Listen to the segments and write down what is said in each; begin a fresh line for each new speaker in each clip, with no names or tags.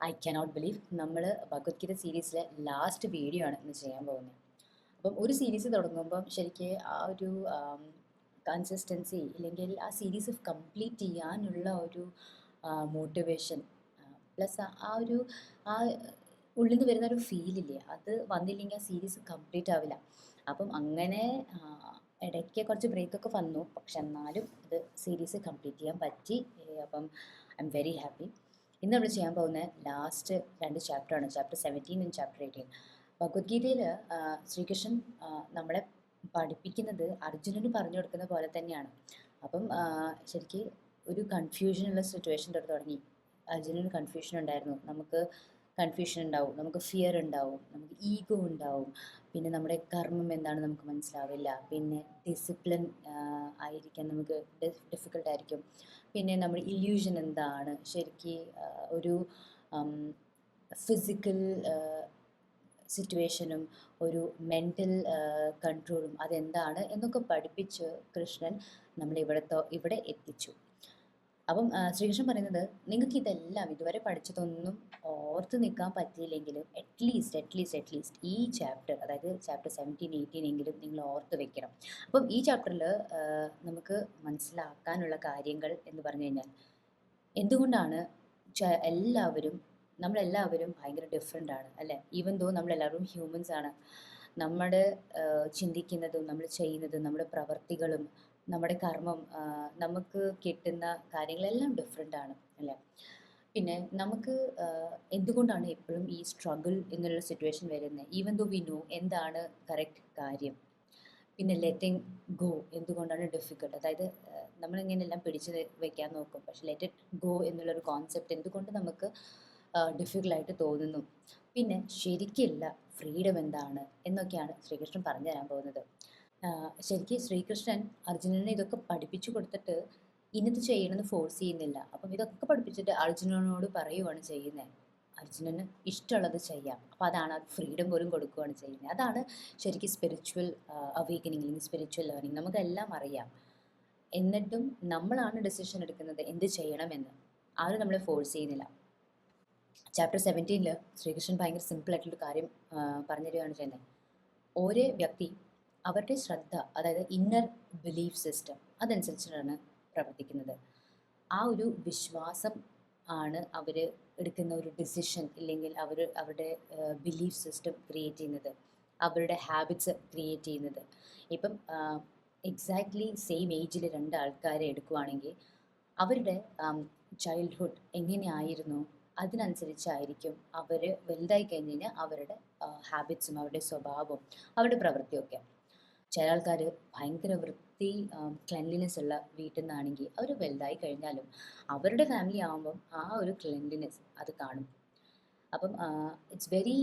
I cannot believe നമ്മൾ ഭഗവത്ഗീത സീരീസിലെ last video ആണ് ഇന്ന് ചെയ്യാൻ പോകുന്നത്. അപ്പം ഒരു സീരീസ് തുടങ്ങുമ്പം ശരിക്ക് ആ ഒരു കൺസിസ്റ്റൻസി ഇല്ലെങ്കിൽ ആ സീരീസ് കംപ്ലീറ്റ് ചെയ്യാനുള്ള ഒരു മോട്ടിവേഷൻ പ്ലസ് ആ ഒരു ആ ഉള്ളിൽ നിന്ന് വരുന്ന ഒരു ഫീലില്ലേ, അത് വന്നില്ലെങ്കിൽ ആ സീരീസ് കംപ്ലീറ്റ് ആവില്ല. അപ്പം അങ്ങനെ ഇടയ്ക്ക് കുറച്ച് ബ്രേക്കൊക്കെ വന്നു, പക്ഷെ എന്നാലും ഇത് സീരീസ് കംപ്ലീറ്റ് ചെയ്യാൻ പറ്റി. അപ്പം ഐ എം വെരി ഹാപ്പി. ഇന്ന് നമ്മൾ ചെയ്യാൻ പോകുന്ന ലാസ്റ്റ് രണ്ട് ചാപ്റ്ററാണ്, ചാപ്റ്റർ 17 ആൻഡ് ചാപ്റ്റർ 18. ഭഗവത്ഗീതയിൽ ശ്രീകൃഷ്ണൻ നമ്മളെ പഠിപ്പിക്കുന്നത് അർജുനന് പറഞ്ഞു കൊടുക്കുന്ന പോലെ തന്നെയാണ്. അപ്പം ശരിക്ക് ഒരു കൺഫ്യൂഷനുള്ള സിറ്റുവേഷൻ തൊട്ട് തുടങ്ങി. അർജുനന് കൺഫ്യൂഷൻ ഉണ്ടായിരുന്നു, നമുക്ക് കൺഫ്യൂഷൻ ഉണ്ടാവും, നമുക്ക് ഫിയർ ഉണ്ടാവും, നമുക്ക് ഈഗോ ഉണ്ടാവും, പിന്നെ നമ്മുടെ കർമ്മം എന്താണ് നമുക്ക് മനസ്സിലാവില്ല, പിന്നെ ഡിസിപ്ലിൻ ആയിരിക്കാൻ നമുക്ക് ഡിഫിക്കൽട്ടായിരിക്കും, പിന്നെ നമ്മുടെ ഇല്യൂഷൻ എന്താണ്, ശരിക്ക് ഒരു ഫിസിക്കൽ സിറ്റുവേഷനും ഒരു മെൻ്റൽ കൺട്രോളും അതെന്താണ് എന്നൊക്കെ പഠിപ്പിച്ച് കൃഷ്ണൻ ഇവിടെ എത്തിച്ചു. അപ്പം ശ്രീകൃഷ്ണൻ പറയുന്നത്, നിങ്ങൾക്ക് ഇതെല്ലാം ഇതുവരെ പഠിച്ചതൊന്നും ഓർത്ത് നിൽക്കാൻ പറ്റിയില്ലെങ്കിലും അറ്റ്ലീസ്റ്റ് ഈ ചാപ്റ്റർ, അതായത് ചാപ്റ്റർ 17, 18 എങ്കിലും നിങ്ങൾ ഓർത്ത് വെക്കണം. അപ്പം ഈ ചാപ്റ്ററിൽ നമുക്ക് മനസ്സിലാക്കാനുള്ള കാര്യങ്ങൾ എന്ന് പറഞ്ഞു കഴിഞ്ഞാൽ, എന്തുകൊണ്ടാണ് നമ്മളെല്ലാവരും ഭയങ്കര ഡിഫറെൻ്റ് ആണ് അല്ലേ? ഈവൻ ദോ നമ്മളെല്ലാവരും ഹ്യൂമൻസ് ആണ്. നമ്മുടെ ചിന്തിക്കുന്നതും നമ്മൾ ചെയ്യുന്നതും നമ്മുടെ പ്രവർത്തികളും നമ്മുടെ കർമ്മം നമുക്ക് കിട്ടുന്ന കാര്യങ്ങളെല്ലാം ഡിഫറെൻ്റ് ആണ് അല്ലേ? പിന്നെ നമുക്ക് എന്തുകൊണ്ടാണ് എപ്പോഴും ഈ സ്ട്രഗിൾ എന്നുള്ള സിറ്റുവേഷൻ വരുന്നത്? ഈവൻ ദോ വി നോ എന്താണ് കറക്റ്റ് കാര്യം. പിന്നെ ലെറ്റിങ് ഗോ എന്തുകൊണ്ടാണ് ഡിഫിക്കൽട്ട്? അതായത് നമ്മളിങ്ങനെയെല്ലാം പിടിച്ച് വെക്കാൻ നോക്കും, പക്ഷെ ലെറ്റ് ഇറ്റ് ഗോ എന്നുള്ളൊരു കോൺസെപ്റ്റ് എന്തുകൊണ്ട് നമുക്ക് ഡിഫിക്കൽട്ടായിട്ട് തോന്നുന്നു. പിന്നെ ശരിക്കില്ല ഫ്രീഡം എന്താണ് എന്നൊക്കെയാണ് ശ്രീകൃഷ്ണൻ പറഞ്ഞു തരാൻ പോകുന്നത്. ശരിക്കും ശ്രീകൃഷ്ണൻ അർജുനനെ ഇതൊക്കെ പഠിപ്പിച്ചു കൊടുത്തിട്ട് ഇന്നത് ചെയ്യണമെന്ന് ഫോഴ്സ് ചെയ്യുന്നില്ല. അപ്പം ഇതൊക്കെ പഠിപ്പിച്ചിട്ട് അർജുനനോട് പറയുവാണ് ചെയ്യുന്നത്, അർജുനന് ഇഷ്ടമുള്ളത് ചെയ്യാം. അപ്പോൾ അതാണ് ഫ്രീഡം പോലും കൊടുക്കുകയാണ് ചെയ്യുന്നത്. അതാണ് ശരിക്കും സ്പിരിച്വൽ അവേക്കനിങ് അല്ലെങ്കിൽ സ്പിരിച്വൽ ലേണിംഗ്. നമുക്കെല്ലാം അറിയാം, എന്നിട്ടും നമ്മളാണ് ഡിസിഷൻ എടുക്കുന്നത് എന്ത് ചെയ്യണമെന്ന്. ആരും നമ്മളെ ഫോഴ്സ് ചെയ്യുന്നില്ല. ചാപ്റ്റർ 17 ശ്രീകൃഷ്ണൻ ഭയങ്കര സിമ്പിളായിട്ടുള്ളൊരു കാര്യം പറഞ്ഞു തരികയാണ് ചെയ്യുന്നത്. ഓരോ വ്യക്തി അവരുടെ ശ്രദ്ധ, അതായത് ഇന്നർ ബിലീഫ് സിസ്റ്റം, അതനുസരിച്ചിട്ടാണ് പ്രവർത്തിക്കുന്നത്. ആ ഒരു വിശ്വാസം ആണ് അവർ എടുക്കുന്ന ഒരു ഡിസിഷൻ, ഇല്ലെങ്കിൽ അവരുടെ ബിലീഫ് സിസ്റ്റം ക്രിയേറ്റ് ചെയ്യുന്നത്, അവരുടെ ഹാബിറ്റ്സ് ക്രിയേറ്റ് ചെയ്യുന്നത്. ഇപ്പം എക്സാക്ട്ലി സെയിം ഏജിൽ രണ്ട് ആൾക്കാരെ എടുക്കുകയാണെങ്കിൽ അവരുടെ ചൈൽഡ്ഹുഡ് എങ്ങനെയായിരുന്നു അതിനനുസരിച്ചായിരിക്കും അവർ വലുതായി കഴിഞ്ഞ് കഴിഞ്ഞാൽ അവരുടെ ഹാബിറ്റ്സും അവരുടെ സ്വഭാവവും അവരുടെ പ്രവൃത്തിയൊക്കെ. ചില ആൾക്കാർ ഭയങ്കര വൃത്തി ക്ലെൻലിനെസ് ഉള്ള വീട്ടിൽ നിന്നാണെങ്കിൽ അവർ വലുതായി കഴിഞ്ഞാലും അവരുടെ ഫാമിലി ആകുമ്പം ആ ഒരു ക്ലെൻലിനെസ് അത് കാണും. അപ്പം it's very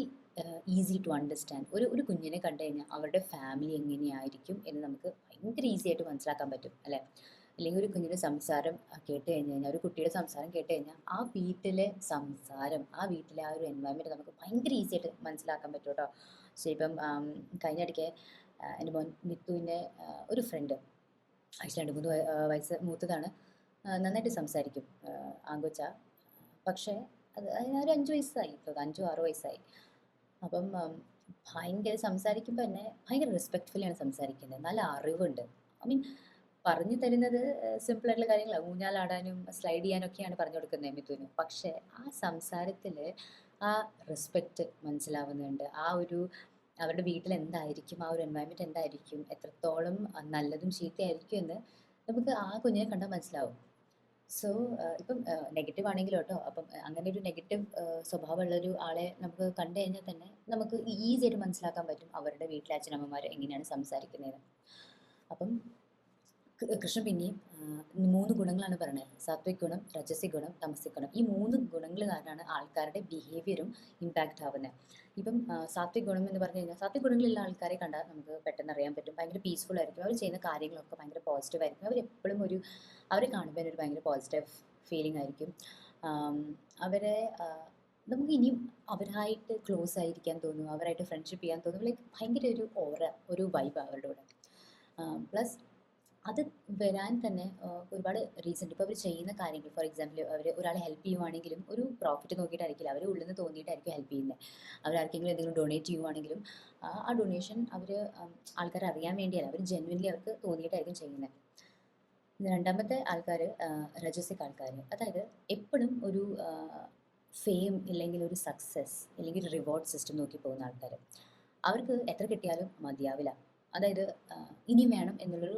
easy to understand. ഒരു കുഞ്ഞിനെ കണ്ടു കഴിഞ്ഞാൽ അവരുടെ ഫാമിലി എങ്ങനെയായിരിക്കും എന്ന് നമുക്ക് ഭയങ്കര ഈസി ആയിട്ട് മനസ്സിലാക്കാൻ പറ്റും അല്ലേ? അല്ലെങ്കിൽ ഒരു കുഞ്ഞിൻ്റെ സംസാരം കേട്ട് കഴിഞ്ഞ് കഴിഞ്ഞാൽ, ഒരു കുട്ടിയുടെ സംസാരം കേട്ട് കഴിഞ്ഞാൽ ആ വീട്ടിലെ സംസാരം, ആ വീട്ടിലെ ആ ഒരു എൻവയൺമെൻറ്റ് നമുക്ക് ഭയങ്കര ഈസി ആയിട്ട് മനസ്സിലാക്കാൻ പറ്റും കേട്ടോ. പക്ഷേ ഇപ്പം കഴിഞ്ഞിടയ്ക്ക് എൻ്റെ മോൻ മിത്തുവിൻ്റെ ഒരു ഫ്രണ്ട്, ആക്ച്വലി 2-3 വയസ്സ് മൂത്തതാണ്, നന്നായിട്ട് സംസാരിക്കും, ആങ്കൊച്ച. പക്ഷേ അത് ഒരു 5 വയസ്സായി, 5-6 വയസ്സായി. അപ്പം ഭയങ്കര സംസാരിക്കുമ്പോൾ തന്നെ ഭയങ്കര റെസ്പെക്റ്റ്ഫുള്ളിയാണ് സംസാരിക്കുന്നത്, നല്ല അറിവുണ്ട്. ഐ മീൻ പറഞ്ഞു തരുന്നത് സിമ്പിളായിട്ടുള്ള കാര്യങ്ങളാണ്, ഊഞ്ഞാലാടാനും സ്ലൈഡ് ചെയ്യാനൊക്കെയാണ് പറഞ്ഞു കൊടുക്കുന്നത് മിത്തുവിന്. പക്ഷേ ആ സംസാരത്തിൽ ആ റെസ്പെക്റ്റ് മനസ്സിലാവുന്നുണ്ട്. ആ ഒരു അവരുടെ വീട്ടിൽ എന്തായിരിക്കും, ആ ഒരു എൻവയൺമെൻറ്റ് എന്തായിരിക്കും, എത്രത്തോളം നല്ലതും ചീത്തയായിരിക്കും എന്ന് നമുക്ക് ആ കുഞ്ഞിനെ കണ്ടാൽ മനസ്സിലാവും. സോ ഇപ്പം നെഗറ്റീവ് ആണെങ്കിലും കേട്ടോ, അപ്പം അങ്ങനെ ഒരു നെഗറ്റീവ് സ്വഭാവമുള്ളൊരു ആളെ നമുക്ക് കണ്ടു കഴിഞ്ഞാൽ തന്നെ നമുക്ക് ഈസി ആയിട്ട് മനസ്സിലാക്കാൻ പറ്റും അവരുടെ വീട്ടിലെ അച്ഛനമ്മമാർ എങ്ങനെയാണ് സംസാരിക്കുന്നത്. അപ്പം കൃഷ്ണൻ പിന്നെയും 3 ഗുണങ്ങളാണ് പറയുന്നത്: സാത്വിക് ഗുണം, രജസിക് ഗുണം, തമസിക് ഗുണം. ഈ 3 ഗുണങ്ങൾ കാരണമാണ് ആൾക്കാരുടെ ബിഹേവിയറും ഇമ്പാക്റ്റ് ആവുന്നത്. ഇപ്പം സാത്വിക് ഗുണം എന്ന് പറഞ്ഞു കഴിഞ്ഞാൽ, സാത്വിക് ഗുണങ്ങളുള്ള ആൾക്കാരെ കണ്ടാൽ നമുക്ക് പെട്ടെന്ന് അറിയാൻ പറ്റും, ഭയങ്കര പീസ്ഫുൾ ആയിരിക്കും, അവർ ചെയ്യുന്ന കാര്യങ്ങളൊക്കെ ഭയങ്കര പോസിറ്റീവ് ആയിരിക്കും, അവരെപ്പോഴും അവരെ കാണുമ്പോൾ ഒരു ഭയങ്കര പോസിറ്റീവ് ഫീലിംഗ് ആയിരിക്കും. അവരെ നമുക്ക് ഇനിയും അവരായിട്ട് ക്ലോസ് ആയിരിക്കാൻ തോന്നും, അവരായിട്ട് ഫ്രണ്ട്ഷിപ്പ് ചെയ്യാൻ തോന്നും. ലൈക്ക് ഭയങ്കര ഒരു ഓറ, ഒരു വൈബ് അവരുടെ കൂടെ. പ്ലസ് അത് വരാൻ തന്നെ ഒരുപാട് റീസൺ ഉണ്ട്. ഇപ്പോൾ അവർ ചെയ്യുന്ന കാര്യങ്ങൾ, ഫോർ എക്സാമ്പിൾ അവർ ഒരാളെ ഹെൽപ്പ് ചെയ്യുവാണെങ്കിലും ഒരു പ്രോഫിറ്റ് നോക്കിയിട്ടായിരിക്കില്ല, അവർ ഉള്ളിൽ നിന്ന് തോന്നിയിട്ടായിരിക്കും ഹെൽപ്പ് ചെയ്യുന്നത്. അവരാർക്കെങ്കിലും എന്തെങ്കിലും ഡൊണേറ്റ് ചെയ്യുവാണെങ്കിലും ആ ഡൊണേഷൻ അവർ ആൾക്കാർ അറിയാൻ വേണ്ടിയല്ല, അവർ ജെന്യുവൻലി അവർക്ക് തോന്നിയിട്ടായിരിക്കും ചെയ്യുന്നത്. രണ്ടാമത്തെ ആൾക്കാർ രജസിക് ആൾക്കാർ, അതായത് എപ്പോഴും ഒരു ഫെയിം ഇല്ലെങ്കിൽ ഒരു സക്സസ് ഇല്ലെങ്കിൽ ഒരു റിവാർഡ് സിസ്റ്റം നോക്കി പോകുന്ന ആൾക്കാർ. അവർക്ക് എത്ര കിട്ടിയാലും മതിയാവില്ല. അതായത് ഇനിയും വേണം എന്നുള്ളൊരു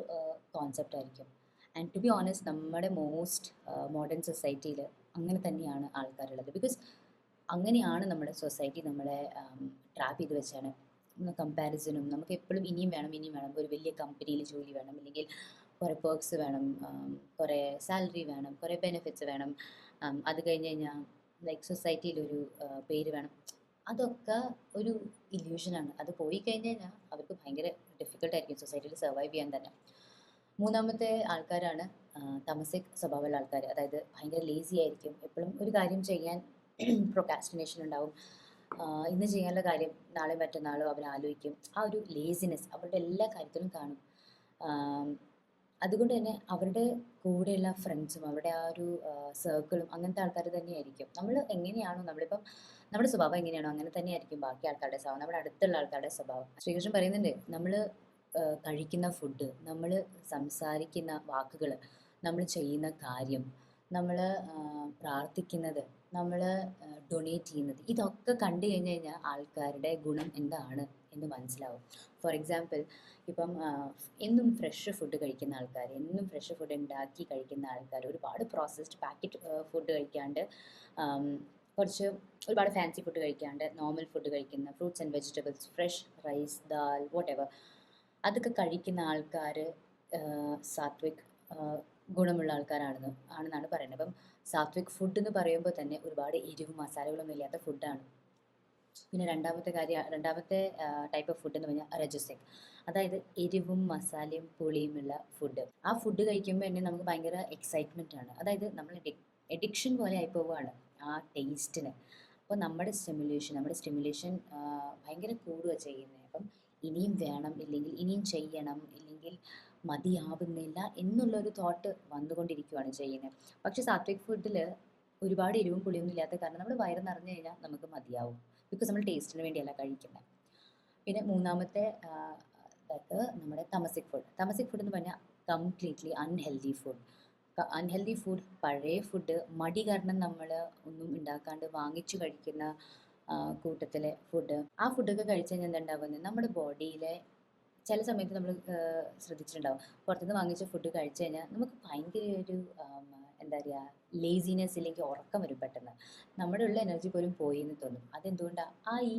കോൺസെപ്റ്റ് ആയിരിക്കും. ആൻഡ് ടു ബി ഓണസ്റ്റ്, നമ്മുടെ മോസ്റ്റ് മോഡേൺ സൊസൈറ്റിയിൽ അങ്ങനെ തന്നെയാണ് ആൾക്കാരുള്ളത്. ബിക്കോസ് അങ്ങനെയാണ് നമ്മുടെ സൊസൈറ്റി നമ്മളെ ട്രാപ്പ് ചെയ്ത് വെച്ചാണ്. കമ്പാരിസണും, നമുക്ക് എപ്പോഴും ഇനിയും വേണം ഇനിയും വേണം, ഒരു വലിയ കമ്പനിയിൽ ജോലി വേണം, അല്ലെങ്കിൽ കുറേ പേർക്സ് വേണം, കുറേ സാലറി വേണം, കുറേ ബെനിഫിറ്റ്സ് വേണം, അത് കഴിഞ്ഞ് കഴിഞ്ഞാൽ ലൈക്ക് സൊസൈറ്റിയിലൊരു പേര് വേണം. അതൊക്കെ ഒരു ഇല്യൂഷനാണ്. അത് പോയി കഴിഞ്ഞ് കഴിഞ്ഞാൽ അവർക്ക് ഭയങ്കര ഡിഫിക്കൽട്ടായിരിക്കും സൊസൈറ്റിയിൽ സർവൈവ് ചെയ്യാൻ തന്നെ. മൂന്നാമത്തെ ആൾക്കാരാണ് തമസിക് സ്വഭാവമുള്ള ആൾക്കാർ. അതായത് ഭയങ്കര ലേസി ആയിരിക്കും, എപ്പോഴും ഒരു കാര്യം ചെയ്യാൻ പ്രൊക്കാസ്റ്റിനേഷൻ ഉണ്ടാവും. ഇന്ന് ചെയ്യാനുള്ള കാര്യം നാളെ മറ്റന്നാളോ അവർ ആലോചിക്കും. ആ ഒരു ലേസിനെസ് അവരുടെ എല്ലാ കാര്യത്തിലും കാണും. അതുകൊണ്ട് തന്നെ അവരുടെ കൂടെയുള്ള ഫ്രണ്ട്സും അവരുടെ ആ ഒരു സർക്കിളും അങ്ങനത്തെ ആൾക്കാർ തന്നെയായിരിക്കും. നമ്മൾ എങ്ങനെയാണോ, നമ്മളിപ്പം നമ്മുടെ സ്വഭാവം എങ്ങനെയാണോ അങ്ങനെ തന്നെയായിരിക്കും ബാക്കി ആൾക്കാരുടെ സ്വഭാവം, നമ്മുടെ അടുത്തുള്ള ആൾക്കാരുടെ സ്വഭാവം. ശ്രീകൃഷ്ണൻ പറയുന്നുണ്ട്, നമ്മൾ കഴിക്കുന്ന ഫുഡ്, നമ്മൾ സംസാരിക്കുന്ന വാക്കുകൾ, നമ്മൾ ചെയ്യുന്ന കാര്യം, നമ്മൾ പ്രാർത്ഥിക്കുന്നത്, നമ്മൾ ഡൊണേറ്റ് ചെയ്യുന്നത്, ഇതൊക്കെ കണ്ടു കഴിഞ്ഞ് കഴിഞ്ഞാൽ ആൾക്കാരുടെ ഗുണം എന്താണ് എന്ന് മനസ്സിലാവും. ഫോർ എക്സാമ്പിൾ, ഇപ്പം എന്നും ഫ്രഷ് ഫുഡ് കഴിക്കുന്ന ആൾക്കാർ, എന്നും ഫ്രഷ് ഫുഡ് ഉണ്ടാക്കി കഴിക്കുന്ന ആൾക്കാർ, ഒരുപാട് പ്രോസസ്ഡ് പാക്കറ്റ് ഫുഡ് കഴിക്കാണ്ട്, കുറച്ച് ഒരുപാട് ഫാൻസി ഫുഡ് കഴിക്കാണ്ട് നോർമൽ ഫുഡ് കഴിക്കുന്ന, fruits and vegetables, fresh rice, dal, whatever, അതൊക്കെ കഴിക്കുന്ന ആൾക്കാർ സാത്വിക് ഗുണമുള്ള ആണെന്നാണ് പറയുന്നത്. അപ്പം സാത്വിക് ഫുഡ് എന്ന് പറയുമ്പോൾ തന്നെ ഒരുപാട് എരിവും മസാലകളൊന്നും ഇല്ലാത്ത ഫുഡാണ്. പിന്നെ രണ്ടാമത്തെ ടൈപ്പ് ഓഫ് ഫുഡ് എന്ന് പറഞ്ഞാൽ രജസിക്, അതായത് എരിവും മസാലയും പുളിയുമുള്ള ഫുഡ്. ആ ഫുഡ് കഴിക്കുമ്പോൾ തന്നെ നമുക്ക് ഭയങ്കര എക്സൈറ്റ്മെൻ്റ് ആണ്. അതായത് നമ്മൾ എഡിക്ഷൻ പോലെ ആയി പോവുകയാണ് ആ ടേസ്റ്റിന്. അപ്പോൾ നമ്മുടെ സ്റ്റിമുലേഷൻ ഭയങ്കര കൂടുക ചെയ്യുന്നത്. അപ്പം ഇനിയും വേണം, ഇല്ലെങ്കിൽ ഇനിയും ചെയ്യണം, ഇല്ലെങ്കിൽ മതിയാവുന്നില്ല എന്നുള്ളൊരു തോട്ട് വന്നുകൊണ്ടിരിക്കുകയാണ് ചെയ്യുന്നത്. പക്ഷേ സാത്വിക് ഫുഡിൽ ഒരുപാട് എരിവും പുളിയൊന്നും ഇല്ലാത്ത കാരണം നമ്മൾ വയറ് നിറഞ്ഞു കഴിഞ്ഞാൽ നമുക്ക് മതിയാവും. ബിക്കോസ് നമ്മൾ ടേസ്റ്റിന് വേണ്ടിയല്ല കഴിക്കുന്നത്. പിന്നെ മൂന്നാമത്തെ നമ്മുടെ തമസിക് ഫുഡ് എന്ന് പറഞ്ഞാൽ കംപ്ലീറ്റ്ലി അൺഹെൽതി ഫുഡ്, പഴയ ഫുഡ്, മടി കാരണം നമ്മൾ ഒന്നും ഉണ്ടാക്കാണ്ട് വാങ്ങിച്ചു കഴിക്കുന്ന കൂട്ടത്തിലെ ഫുഡ്. ആ ഫുഡൊക്കെ കഴിച്ച് കഴിഞ്ഞാൽ എന്തുണ്ടാവുന്നത്, നമ്മുടെ ബോഡിയിലെ ചില സമയത്ത് നമ്മൾ ശ്രദ്ധിച്ചിട്ടുണ്ടാവും, പുറത്തുനിന്ന് വാങ്ങിച്ച ഫുഡ് കഴിച്ചു കഴിഞ്ഞാൽ നമുക്ക് ഭയങ്കര ഒരു എന്താ പറയുക, ലേസിനെസ്, ഇല്ലെങ്കിൽ ഉറക്കം വരും പെട്ടെന്ന്. നമ്മുടെ ഉള്ള എനർജി പോലും പോയി എന്ന് തോന്നും. അതെന്തുകൊണ്ടാണ്?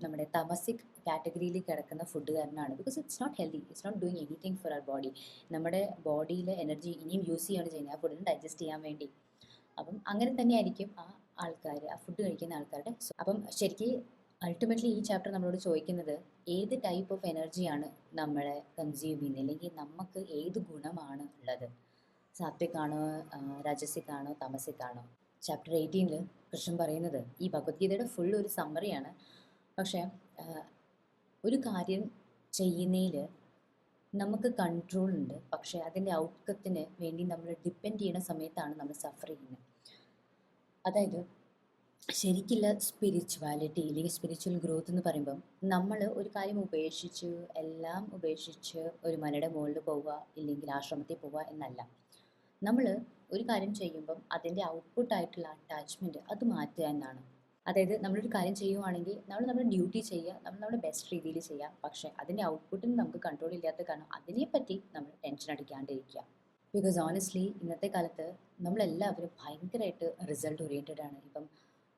നമ്മുടെ തമസിക് കാറ്റഗറിയിൽ കിടക്കുന്ന ഫുഡ് കാരണമാണ്. Because it's not healthy, it's not doing anything for our body. നമ്മുടെ ബോഡിയിലെ എനർജി ഇനിയും യൂസ് ചെയ്യുകയാണ് ചെയ്യുന്നത് ആ ഫുഡിന് ഡൈജസ്റ്റ് ചെയ്യാൻ വേണ്ടി. അപ്പം അങ്ങനെ തന്നെയായിരിക്കും ആ ഫുഡ് കഴിക്കുന്ന ആൾക്കാരുടെ. അപ്പം ശരിക്കും അൾട്ടിമേറ്റ്ലി ഈ ചാപ്റ്റർ നമ്മളോട് ചോദിക്കുന്നത്, ഏത് ടൈപ്പ് ഓഫ് എനർജിയാണ് നമ്മളെ കൺസ്യൂം ചെയ്യുന്നത്, അല്ലെങ്കിൽ നമുക്ക് ഏത് ഗുണമാണ് ഉള്ളത്, സാത്വിക് ആണോ, രാജസിക് ആണോ, തമസിക് ആണോ. ചാപ്റ്റർ 18 കൃഷ്ണൻ പറയുന്നത്, ഈ ഭഗവത്ഗീതയുടെ ഫുൾ ഒരു സമ്മറിയാണ്. പക്ഷേ ഒരു കാര്യം ചെയ്യുന്നതിൽ നമുക്ക് കൺട്രോൾ ഉണ്ട്, പക്ഷേ അതിൻ്റെ ഔട്ട്കത്തിന് വേണ്ടി നമ്മൾ ഡിപ്പെൻഡ് ചെയ്യുന്ന സമയത്താണ് നമ്മൾ സഫർ ചെയ്യുന്നത്. അതായത് ശരിക്കുള്ള സ്പിരിച്വാലിറ്റി അല്ലെങ്കിൽ സ്പിരിച്വൽ ഗ്രോത്ത് എന്ന് പറയുമ്പം, നമ്മൾ ഒരു കാര്യം എല്ലാം ഉപേക്ഷിച്ച് ഒരു മലയുടെ മുകളിൽ പോവുക, ഇല്ലെങ്കിൽ ആശ്രമത്തിൽ പോവുക എന്നല്ല. നമ്മൾ ഒരു കാര്യം ചെയ്യുമ്പം അതിൻ്റെ ഔട്ട്പുട്ടായിട്ടുള്ള അറ്റാച്ച്മെൻറ്റ് അത് മാറ്റുക എന്നാണ്. അതായത് നമ്മളൊരു കാര്യം ചെയ്യുവാണെങ്കിൽ നമ്മൾ നമ്മുടെ ഡ്യൂട്ടി ചെയ്യുക, നമ്മൾ നമ്മുടെ ബെസ്റ്റ് രീതിയിൽ ചെയ്യുക. പക്ഷേ അതിൻ്റെ ഔട്ട്പുട്ടിന് നമുക്ക് കൺട്രോൾ ഇല്ലാത്ത കാരണം അതിനെപ്പറ്റി നമ്മൾ ടെൻഷൻ അടിക്കാണ്ടിരിക്കുക. ബിക്കോസ് ഓണസ്റ്റ്ലി ഇന്നത്തെ കാലത്ത് നമ്മളെല്ലാവരും ഭയങ്കരമായിട്ട് റിസൾട്ട് ഓറിയൻറ്റഡ് ആണ്. ഇപ്പം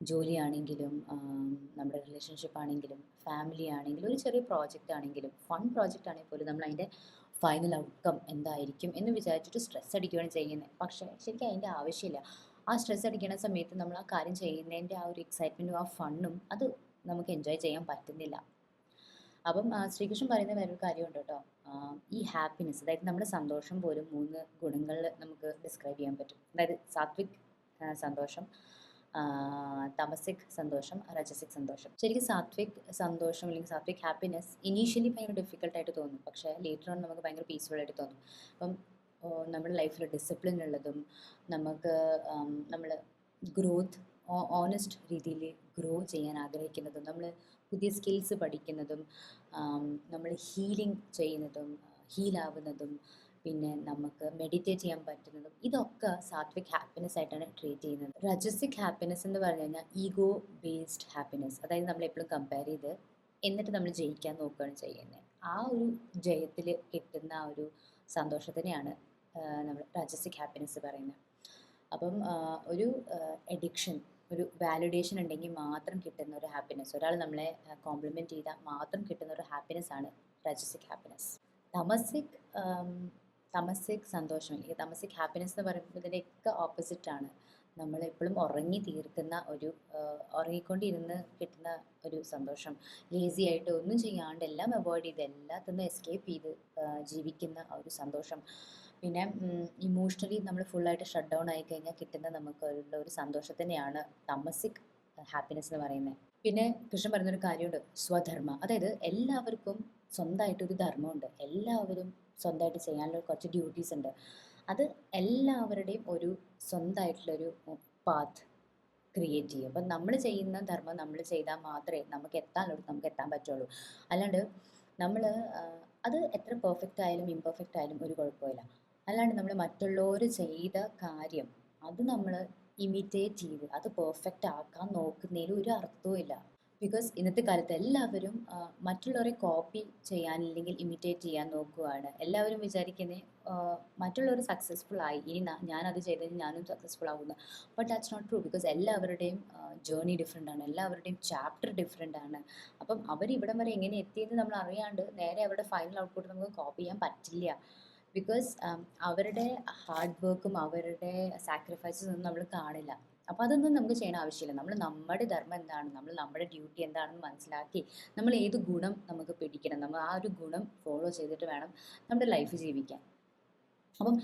ജോലിയാണെങ്കിലും, നമ്മുടെ റിലേഷൻഷിപ്പ് ആണെങ്കിലും, ഫാമിലി ആണെങ്കിലും, ഒരു ചെറിയ പ്രോജക്റ്റ് ആണെങ്കിലും, ഫൺ പ്രോജക്റ്റ് ആണെങ്കിൽ പോലും നമ്മൾ അതിൻ്റെ ഫൈനൽ ഔട്ട്കം എന്തായിരിക്കും എന്ന് വിചാരിച്ചിട്ട് സ്ട്രെസ് അടിക്കുകയാണ് ചെയ്യുന്നത്. പക്ഷേ ശരിക്കും അതിൻ്റെ ആവശ്യമില്ല. ആ സ്ട്രെസ് അടിക്കുന്ന സമയത്ത് നമ്മൾ ആ കാര്യം ചെയ്യുന്നതിൻ്റെ ആ ഒരു എക്സൈറ്റ്മെൻറ്റും ആ ഫണ്ണും അത് നമുക്ക് എൻജോയ് ചെയ്യാൻ പറ്റുന്നില്ല. അപ്പം ശ്രീകൃഷ്ണൻ പറയുന്ന വേറൊരു കാര്യമുണ്ട് കേട്ടോ. ഈ ഹാപ്പിനെസ്, അതായത് നമ്മുടെ സന്തോഷം പോലും 3 ഗുണങ്ങളിൽ നമുക്ക് ഡിസ്ക്രൈബ് ചെയ്യാൻ പറ്റും. അതായത് സാത്വിക് സന്തോഷം, തമസിക് സന്തോഷം, രജസിക് സന്തോഷം. ശരിക്കും സാത്വിക് സന്തോഷം അല്ലെങ്കിൽ സാത്വിക് ഹാപ്പിനെസ് ഇനീഷ്യലി ഭയങ്കര ഡിഫിക്കൽട്ടായിട്ട് തോന്നും. പക്ഷേ ലേറ്റർ ഓൺ നമുക്ക് ഭയങ്കര പീസ്ഫുൾ ആയിട്ട് തോന്നും. അപ്പം നമ്മുടെ ലൈഫിൽ ഡിസിപ്ലിൻ ഉള്ളതും നമുക്ക് നമ്മൾ ഗ്രോത്ത് ഓണസ്റ്റ് രീതിയിൽ ഗ്രോ ചെയ്യാൻ ആഗ്രഹിക്കുന്നതും നമ്മൾ പുതിയ സ്കിൽസ് പഠിക്കുന്നതും നമ്മൾ ഹീലിംഗ് ചെയ്യുന്നതും ഹീലാവുന്നതും പിന്നെ നമുക്ക് മെഡിറ്റേറ്റ് ചെയ്യാൻ പറ്റുന്നതും ഇതൊക്കെ സാത്വിക് ഹാപ്പിനെസ് ആയിട്ടാണ് ട്രീറ്റ് ചെയ്യുന്നത്. രജസിക് ഹാപ്പിനെസ് എന്ന് പറഞ്ഞു കഴിഞ്ഞാൽ ഈഗോ ബേസ്ഡ് ഹാപ്പിനെസ്, അതായത് നമ്മൾ എപ്പോഴും കമ്പയർ ചെയ്ത് എന്നിട്ട് നമ്മൾ ജയിക്കാൻ നോക്കുകയാണ് ചെയ്യുന്നത്. ആ ഒരു ജയത്തിൽ കിട്ടുന്ന ആ ഒരു സന്തോഷത്തിനെയാണ് നമ്മൾ രജസിക് ഹാപ്പിനെസ് പറയുന്നത്. അപ്പം ഒരു എഡിക്ഷൻ, ഒരു വാലിഡേഷൻ ഉണ്ടെങ്കിൽ മാത്രം കിട്ടുന്ന ഒരു ഹാപ്പിനെസ്, ഒരാൾ നമ്മളെ കോംപ്ലിമെൻറ്റ് ചെയ്താൽ മാത്രം കിട്ടുന്ന ഒരു ഹാപ്പിനെസ് ആണ് രജസിക് ഹാപ്പിനെസ്. തമസിക് തമസിക് സന്തോഷം അല്ലെങ്കിൽ തമസിക് ഹാപ്പിനെസ് എന്ന് പറയുമ്പോൾ ഇതിൻ്റെയൊക്കെ ഓപ്പോസിറ്റാണ്. നമ്മൾ എപ്പോഴും ഉറങ്ങി തീർക്കുന്ന ഒരു ഉറങ്ങിക്കൊണ്ടിരുന്ന് കിട്ടുന്ന ഒരു സന്തോഷം, ലേസി ആയിട്ട് ഒന്നും ചെയ്യാണ്ട് എല്ലാം അവോയ്ഡ് ചെയ്ത് എല്ലാത്തിൽ നിന്ന് എസ്കേപ്പ് ചെയ്ത് ജീവിക്കുന്ന ഒരു സന്തോഷം. പിന്നെ ഇമോഷണലി നമ്മൾ ഫുള്ളായിട്ട് ഷട്ട് ഡൗൺ ആയി കഴിഞ്ഞാൽ കിട്ടുന്ന നമുക്കുള്ള ഒരു സന്തോഷത്തിനെയാണ് തമസിക് ഹാപ്പിനെസ് എന്ന് പറയുന്നത്. പിന്നെ കൃഷ്ണൻ പറയുന്നൊരു കാര്യമുണ്ട്, സ്വധർമ്മ. അതായത് എല്ലാവർക്കും സ്വന്തമായിട്ടൊരു ധർമ്മമുണ്ട്, എല്ലാവരും സ്വന്തമായിട്ട് ചെയ്യാനുള്ള കുറച്ച് ഡ്യൂട്ടീസ് ഉണ്ട്. അത് എല്ലാവരുടെയും ഒരു സ്വന്തമായിട്ടുള്ളൊരു പാത്ത് ക്രിയേറ്റ് ചെയ്യും. അപ്പം നമ്മൾ ചെയ്യുന്ന ധർമ്മം നമ്മൾ ചെയ്താൽ മാത്രമേ നമുക്ക് എത്താൻ പറ്റുള്ളൂ. അല്ലാണ്ട് നമ്മൾ അത് എത്ര പെർഫെക്റ്റ് ആയാലും ഇംപെർഫെക്റ്റ് ആയാലും ഒരു കുഴപ്പമില്ല. അല്ലാണ്ട് നമ്മൾ മറ്റുള്ളവർ ചെയ്ത കാര്യം അത് നമ്മൾ ഇമിറ്റേറ്റ് ചെയ്ത് അത് പെർഫെക്റ്റ് ആക്കാൻ നോക്കുന്നതിൽ ഒരു അർത്ഥവും ഇല്ല. ബിക്കോസ് ഇന്നത്തെ കാലത്ത് എല്ലാവരും മറ്റുള്ളവരെ കോപ്പി ചെയ്യാൻ അല്ലെങ്കിൽ ഇമിറ്റേറ്റ് ചെയ്യാൻ നോക്കുകയാണ്. എല്ലാവരും വിചാരിക്കുന്നത് മറ്റുള്ളവർ സക്സസ്ഫുൾ ആയി, ഇനി ഞാനത് ചെയ്തത് ഞാനും സക്സസ്ഫുൾ ആവുന്നു. But that's not true. Because എല്ലാവരുടെയും ജേർണി ഡിഫറെൻ്റ് ആണ്, എല്ലാവരുടെയും ചാപ്റ്റർ ഡിഫറെൻ്റ് ആണ്. അപ്പം അവരിവിടം വരെ എങ്ങനെ എത്തിയെന്ന് നമ്മൾ അറിയാണ്ട് നേരെ അവരുടെ ഫൈനൽ ഔട്ട്പുട്ട് നമുക്ക് കോപ്പി ചെയ്യാൻ പറ്റില്ല. ബിക്കോസ് അവരുടെ ഹാർഡ് വർക്കും അവരുടെ സാക്രിഫൈസസ് ഒന്നും നമ്മൾ കാണില്ല. അപ്പോൾ അതൊന്നും നമുക്ക് ചെയ്യേണ്ട ആവശ്യമില്ല. നമ്മൾ നമ്മുടെ ധർമ്മം എന്താണ്, നമ്മൾ നമ്മുടെ ഡ്യൂട്ടി എന്താണെന്ന് മനസ്സിലാക്കി നമ്മൾ ഏത് ഗുണം നമുക്ക് പിടിക്കണം, നമ്മൾ ആ ഒരു ഗുണം ഫോളോ ചെയ്തിട്ട് വേണം നമ്മുടെ ലൈഫ് ജീവിക്കാൻ. അപ്പം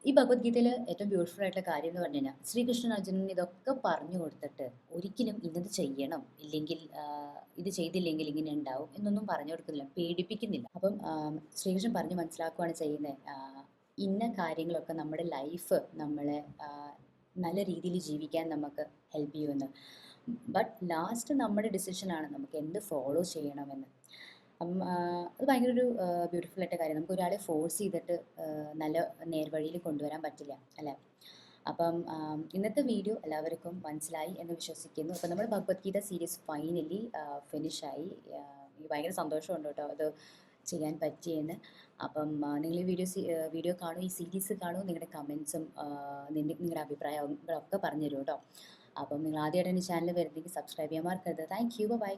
ഈ ഭഗവത്ഗീതയിൽ ഏറ്റവും ബ്യൂട്ടിഫുൾ ആയിട്ടുള്ള കാര്യം എന്ന് പറഞ്ഞു കഴിഞ്ഞാൽ ശ്രീകൃഷ്ണൻ അർജുനൻ ഇതൊക്കെ പറഞ്ഞു കൊടുത്തിട്ട് ഒരിക്കലും ഇന്നത് ചെയ്യണം, ഇല്ലെങ്കിൽ ഇത് ചെയ്തില്ലെങ്കിൽ ഇങ്ങനെ ഉണ്ടാവും എന്നൊന്നും പറഞ്ഞു കൊടുക്കുന്നില്ല, പേടിപ്പിക്കുന്നില്ല. അപ്പം ശ്രീകൃഷ്ണൻ പറഞ്ഞ് മനസ്സിലാക്കുകയാണ് ചെയ്യുന്നത്, ഇന്ന കാര്യങ്ങളൊക്കെ നമ്മുടെ ലൈഫ് നമ്മളെ നല്ല രീതിയിൽ ജീവിക്കാൻ നമുക്ക് ഹെൽപ്പ് ചെയ്യുമെന്ന്. ബട്ട് ലാസ്റ്റ് നമ്മുടെ ഡിസിഷനാണ് നമുക്ക് എന്ത് ഫോളോ ചെയ്യണമെന്ന്. അപ്പം അത് ഭയങ്കര ഒരു ബ്യൂട്ടിഫുൾ ആയിട്ട് കാര്യം. നമുക്ക് ഒരാളെ ഫോഴ്സ് ചെയ്തിട്ട് നല്ല നേർവഴിയിൽ കൊണ്ടുവരാൻ പറ്റില്ല, അല്ലേ? അപ്പം ഇന്നത്തെ വീഡിയോ എല്ലാവർക്കും മനസ്സിലായി എന്ന് വിശ്വസിക്കുന്നു. അപ്പം നമ്മൾ ഭഗവത്ഗീത സീരീസ് ഫൈനലി ഫിനിഷായി. എനിക്ക് ഭയങ്കര സന്തോഷമുണ്ട് കേട്ടോ അത് ചെയ്യാൻ പറ്റിയെന്ന്. അപ്പം നിങ്ങൾ ഈ വീഡിയോ കാണൂ, ഈ സീരീസ് കാണൂ, നിങ്ങളുടെ കമൻസും നിങ്ങളുടെ അഭിപ്രായങ്ങളൊക്കെ പറഞ്ഞു തരൂ കേട്ടോ. അപ്പം നിങ്ങൾ ആദ്യമായിട്ട് എൻ്റെ ചാനൽ വരുന്നെങ്കിൽ സബ്സ്ക്രൈബ് ചെയ്യാൻ മറക്കരുത്. Thank you, by.